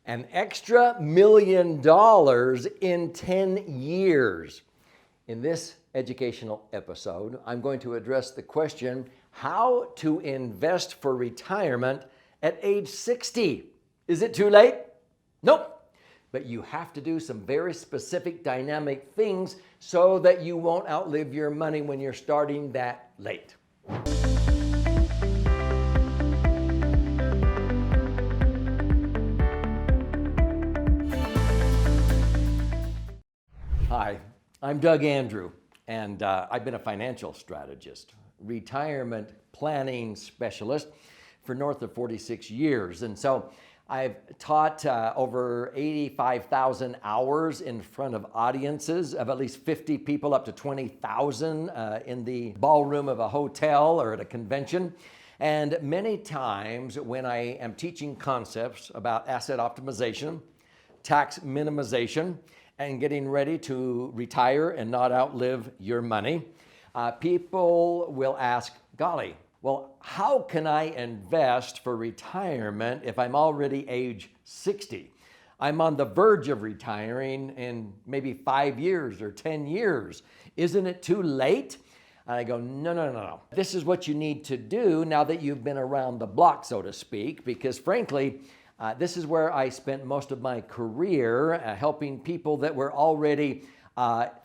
An extra $1 million in 10 years. In this educational episode, I'm going to address the question, how to invest for retirement at age 60. Is it too late? Nope. But you have to do some very specific dynamic things so that you won't outlive your money when you're starting that late. Hi, I'm Doug Andrew, and I've been a financial strategist, retirement planning specialist for north of 46 years. And so I've taught over 85,000 hours in front of audiences of at least 50 people, up to 20,000 in the ballroom of a hotel or at a convention. And many times when I am teaching concepts about asset optimization, tax minimization, and getting ready to retire and not outlive your money, people will ask, golly, well, how can I invest for retirement if I'm already age 60? I'm on the verge of retiring in maybe 5 years or 10 years. Isn't it too late? And I go, no. This is what you need to do now that you've been around the block, so to speak, because frankly, this is where I spent most of my career helping people that were already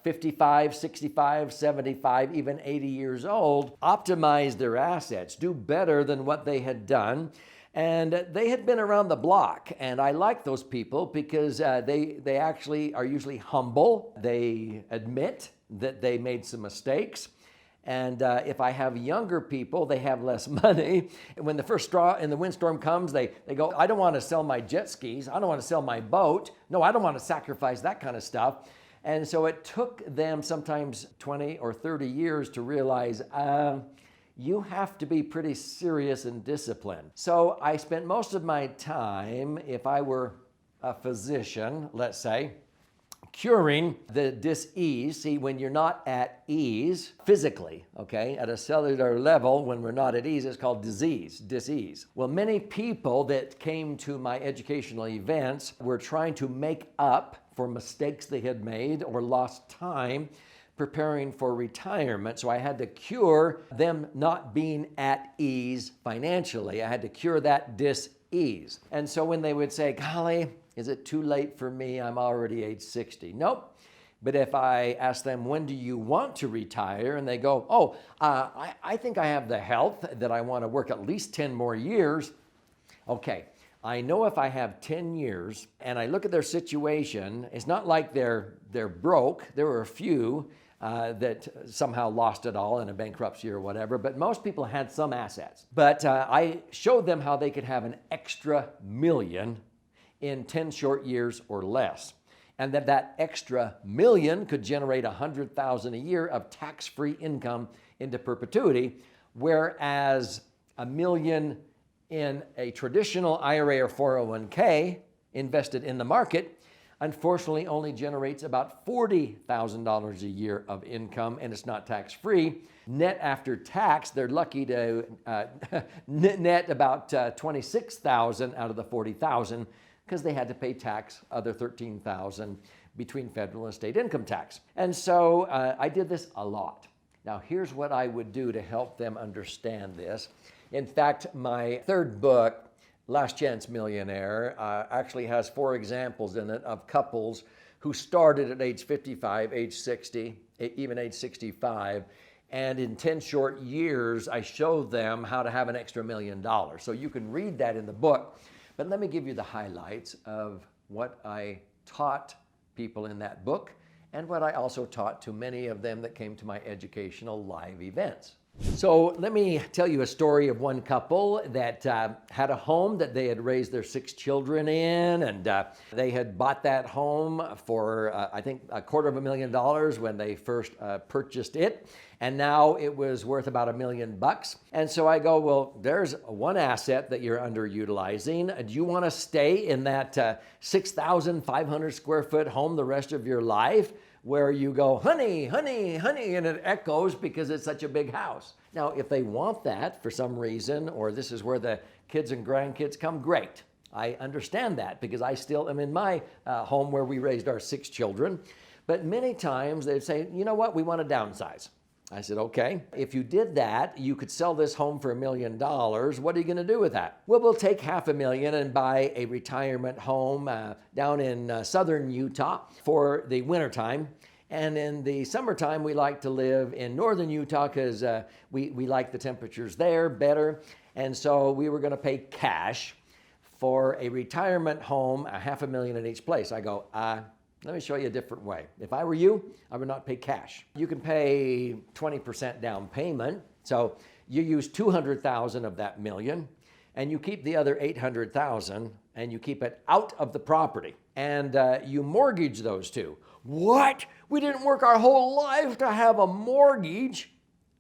55, 65, 75, even 80 years old, optimize their assets, do better than what they had done. And they had been around the block. And I like those people because they actually are usually humble. They admit that they made some mistakes. And if I have younger people, they have less money. And when the first straw in the windstorm comes, they go, I don't want to sell my jet skis. I don't want to sell my boat. No, I don't want to sacrifice that kind of stuff. And so it took them sometimes 20 or 30 years to realize you have to be pretty serious and disciplined. So I spent most of my time, if I were a physician, let's say, curing the dis-ease. See, when you're not at ease physically, okay, at a cellular level, when we're not at ease, it's called dis-ease. Well, many people that came to my educational events were trying to make up for mistakes they had made or lost time preparing for retirement. So I had to cure them not being at ease financially. I had to cure that dis-ease. And so when they would say, golly, is it too late for me? I'm already age 60. Nope. But if I ask them, when do you want to retire? And they go, I think I have the health that I want to work at least 10 more years. Okay. I know if I have 10 years and I look at their situation, it's not like they're broke. There were a few that somehow lost it all in a bankruptcy or whatever, but most people had some assets. But I showed them how they could have an extra $1 million in 10 short years or less. And that extra $1 million could generate $100,000 a year of tax-free income into perpetuity, whereas $1 million in a traditional IRA or 401k invested in the market, unfortunately only generates about $40,000 a year of income, and it's not tax-free. Net after tax, they're lucky to net about $26,000 out of the $40,000 because they had to pay tax, other $13,000 between federal and state income tax. And so I did this a lot. Now here's what I would do to help them understand this. In fact, my third book, Last Chance Millionaire, actually has 4 examples in it of couples who started at age 55, age 60, even age 65. And in 10 short years, I showed them how to have an extra $1 million. So you can read that in the book. But let me give you the highlights of what I taught people in that book and what I also taught to many of them that came to my educational live events. So let me tell you a story of one couple that had a home that they had raised their 6 children in, and they had bought that home for, I think, $250,000 when they first purchased it, and now it was worth about $1 million. And so I go, well, there's one asset that you're underutilizing. Do you want to stay in that 6,500 square foot home the rest of your life? Where you go, honey, honey, honey, and it echoes because it's such a big house. Now, if they want that for some reason, or this is where the kids and grandkids come, great. I understand that because I still am in my home where we raised our 6 children. But many times they'd say, you know what, we want to downsize. I said, okay, if you did that, you could sell this home for $1 million. What are you going to do with that? Well, we'll take $500,000 and buy a retirement home down in southern Utah for the wintertime. And in the summertime, we like to live in northern Utah because we like the temperatures there better. And so we were going to pay cash for a retirement home, $500,000 in each place. I go, let me show you a different way. If I were you, I would not pay cash. You can pay 20% down payment. So you use $200,000 of that million, and you keep the other $800,000, and you keep it out of the property. And you mortgage those two. What? We didn't work our whole life to have a mortgage.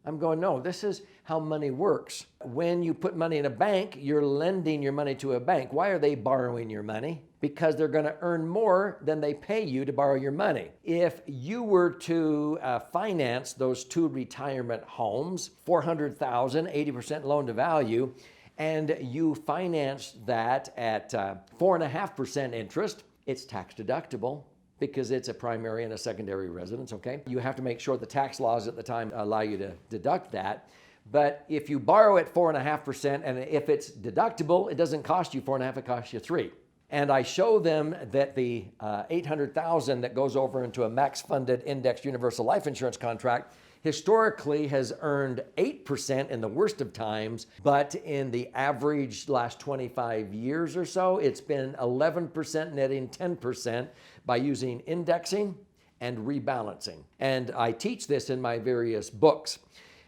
I'm going, no, this is how money works. When you put money in a bank, you're lending your money to a bank. Why are they borrowing your money? Because they're going to earn more than they pay you to borrow your money. If you were to finance those 2 retirement homes, $400,000, 80% loan to value, and you finance that at 4.5% interest, it's tax deductible because it's a primary and a secondary residence, okay? You have to make sure the tax laws at the time allow you to deduct that. But if you borrow at 4.5%, and if it's deductible, it doesn't cost you 4.5%, it costs you 3%. And I show them that the $800,000 that goes over into a max-funded indexed universal life insurance contract historically has earned 8% in the worst of times, but in the average last 25 years or so, it's been 11% netting 10% by using indexing and rebalancing. And I teach this in my various books.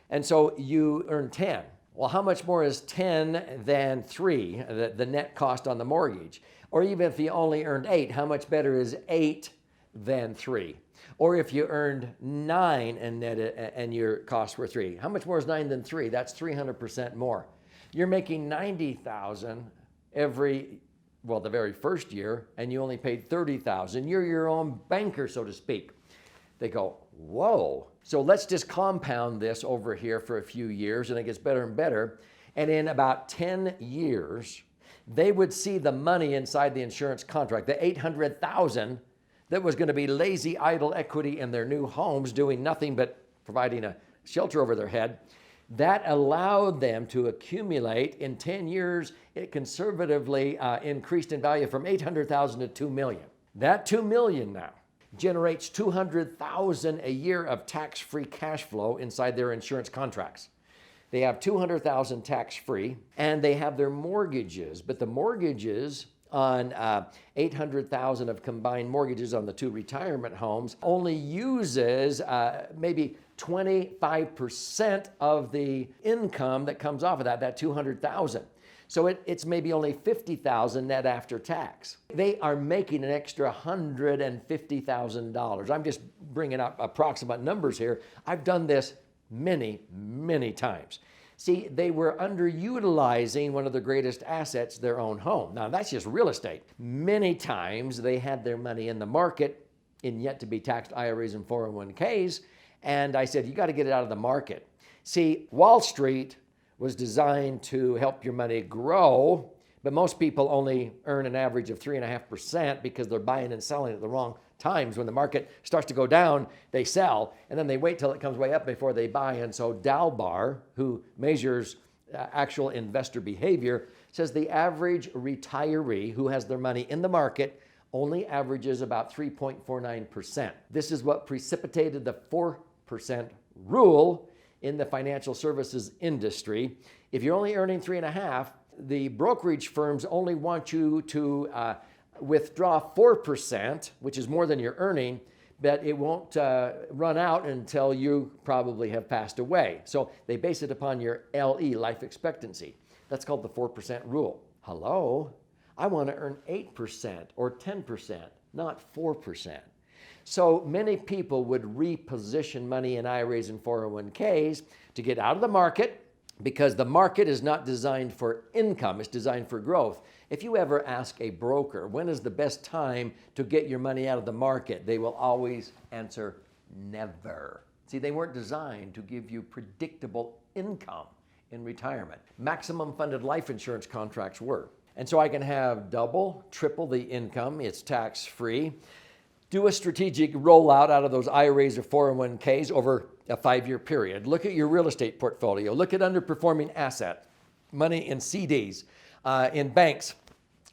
And so you earn 10. Well, how much more is 10 than 3, the net cost on the mortgage? Or even if you only earned 8, how much better is 8 than 3? Or if you earned 9 and your costs were 3, how much more is 9 than 3? That's 300% more. You're making $90,000 the very first year, and you only paid $30,000. You're your own banker, so to speak. They go, whoa. So let's just compound this over here for a few years, and it gets better and better. And in about 10 years, they would see the money inside the insurance contract, the $800,000 that was going to be lazy, idle equity in their new homes, doing nothing but providing a shelter over their head. That allowed them to accumulate in 10 years. It conservatively increased in value from $800,000 to $2 million. That $2 million now generates $200,000 a year of tax-free cash flow inside their insurance contracts. They have $200,000 tax-free, and they have their mortgages, but the mortgages on $800,000 of combined mortgages on the 2 retirement homes only uses maybe 25% of the income that comes off of that $200,000. So it's maybe only $50,000 net after tax. They are making an extra $150,000. I'm just bringing up approximate numbers here. I've done this many, many times. See, they were underutilizing one of their greatest assets, their own home. Now, that's just real estate. Many times they had their money in the market in yet to be taxed IRAs and 401ks. And I said, you got to get it out of the market. See, Wall Street was designed to help your money grow, but most people only earn an average of 3.5% because they're buying and selling at the wrong times. When the market starts to go down, they sell, and then they wait till it comes way up before they buy. And so Dalbar, who measures actual investor behavior, says the average retiree who has their money in the market only averages about 3.49%. This is what precipitated the 4% rule in the financial services industry. If you're only earning 3.5%, the brokerage firms only want you to withdraw 4%, which is more than you're earning, but it won't run out until you probably have passed away. So they base it upon your LE, life expectancy. That's called the 4% rule. Hello? I want to earn 8% or 10%, not 4%. So many people would reposition money in IRAs and 401ks to get out of the market, because the market is not designed for income, it's designed for growth. If you ever ask a broker, when is the best time to get your money out of the market, they will always answer, never. See, they weren't designed to give you predictable income in retirement. Maximum funded life insurance contracts were. And so I can have double, triple the income. It's tax-free. Do a strategic rollout out of those IRAs or 401ks over a 5-year period. Look at your real estate portfolio. Look at underperforming asset, money in CDs, in banks,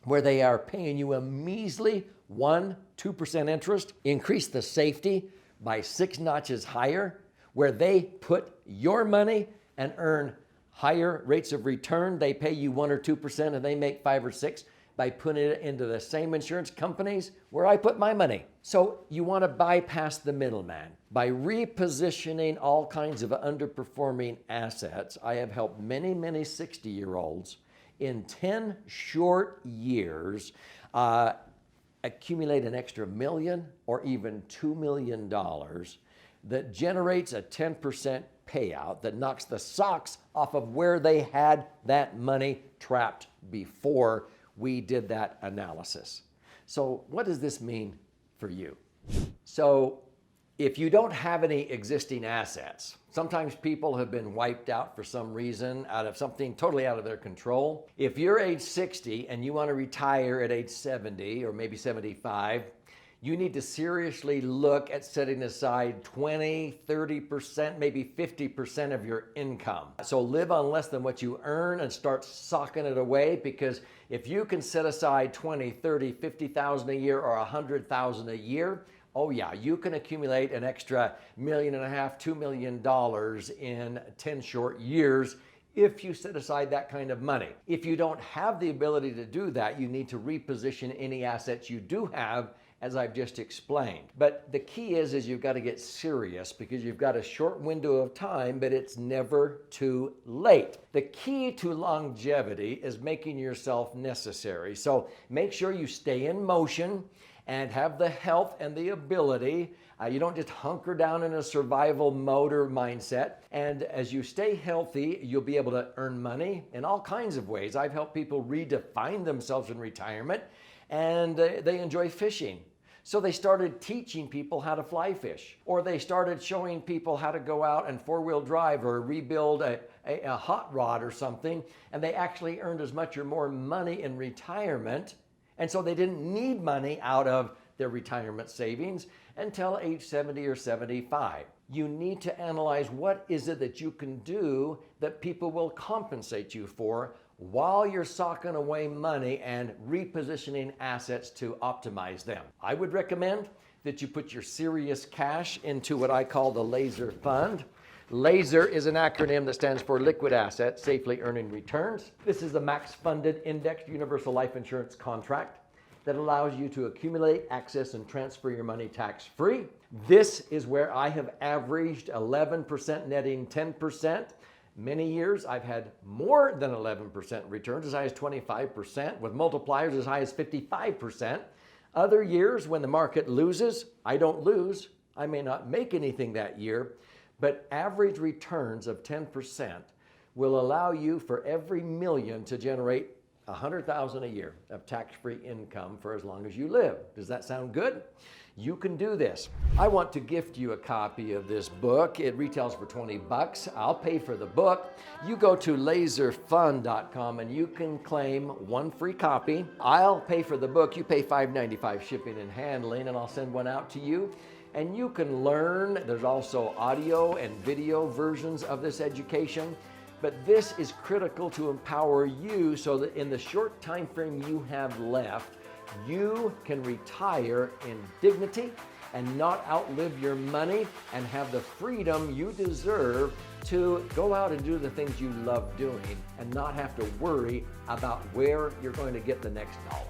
where they are paying you a measly 1-2% interest. Increase the safety by 6 notches higher, where they put your money and earn higher rates of return. They pay you 1 or 2% and they make 5 or 6 by putting it into the same insurance companies where I put my money. So you want to bypass the middleman. By repositioning all kinds of underperforming assets, I have helped many, many 60-year-olds in 10 short years accumulate an extra $1 million or even $2 million that generates a 10% payout that knocks the socks off of where they had that money trapped before we did that analysis. So what does this mean for you? So if you don't have any existing assets, sometimes people have been wiped out for some reason out of something totally out of their control. If you're age 60 and you want to retire at age 70 or maybe 75, you need to seriously look at setting aside 20, 30%, maybe 50% of your income. So live on less than what you earn and start socking it away, because if you can set aside 20, 30, 50,000 a year or 100,000 a year, oh yeah, you can accumulate an extra $1.5 million, $2 million in 10 short years if you set aside that kind of money. If you don't have the ability to do that, you need to reposition any assets you do have, as I've just explained. But the key is you've got to get serious, because you've got a short window of time, but it's never too late. The key to longevity is making yourself necessary. So make sure you stay in motion and have the health and the ability. You don't just hunker down in a survival mode or mindset. And as you stay healthy, you'll be able to earn money in all kinds of ways. I've helped people redefine themselves in retirement, and they enjoy fishing. So they started teaching people how to fly fish, or they started showing people how to go out and 4-wheel drive or rebuild a hot rod or something, and they actually earned as much or more money in retirement. And so they didn't need money out of their retirement savings until age 70 or 75. You need to analyze what is it that you can do that people will compensate you for while you're socking away money and repositioning assets to optimize them. I would recommend that you put your serious cash into what I call the laser fund. LASER is an acronym that stands for Liquid Assets, Safely Earning Returns. This is a max-funded indexed universal life insurance contract that allows you to accumulate, access, and transfer your money tax-free. This is where I have averaged 11% netting 10%. Many years I've had more than 11% returns, as high as 25%, with multipliers as high as 55%. Other years when the market loses, I don't lose. I may not make anything that year, but average returns of 10% will allow you for every million to generate $100,000 a year of tax-free income for as long as you live. Does that sound good? You can do this. I want to gift you a copy of this book. It retails for $20. I'll pay for the book. You go to laserfund.com and you can claim 1 free copy. I'll pay for the book. You pay $5.95 shipping and handling, and I'll send one out to you. And you can learn. There's also audio and video versions of this education. But this is critical to empower you so that in the short time frame you have left, you can retire in dignity and not outlive your money and have the freedom you deserve to go out and do the things you love doing and not have to worry about where you're going to get the next dollar.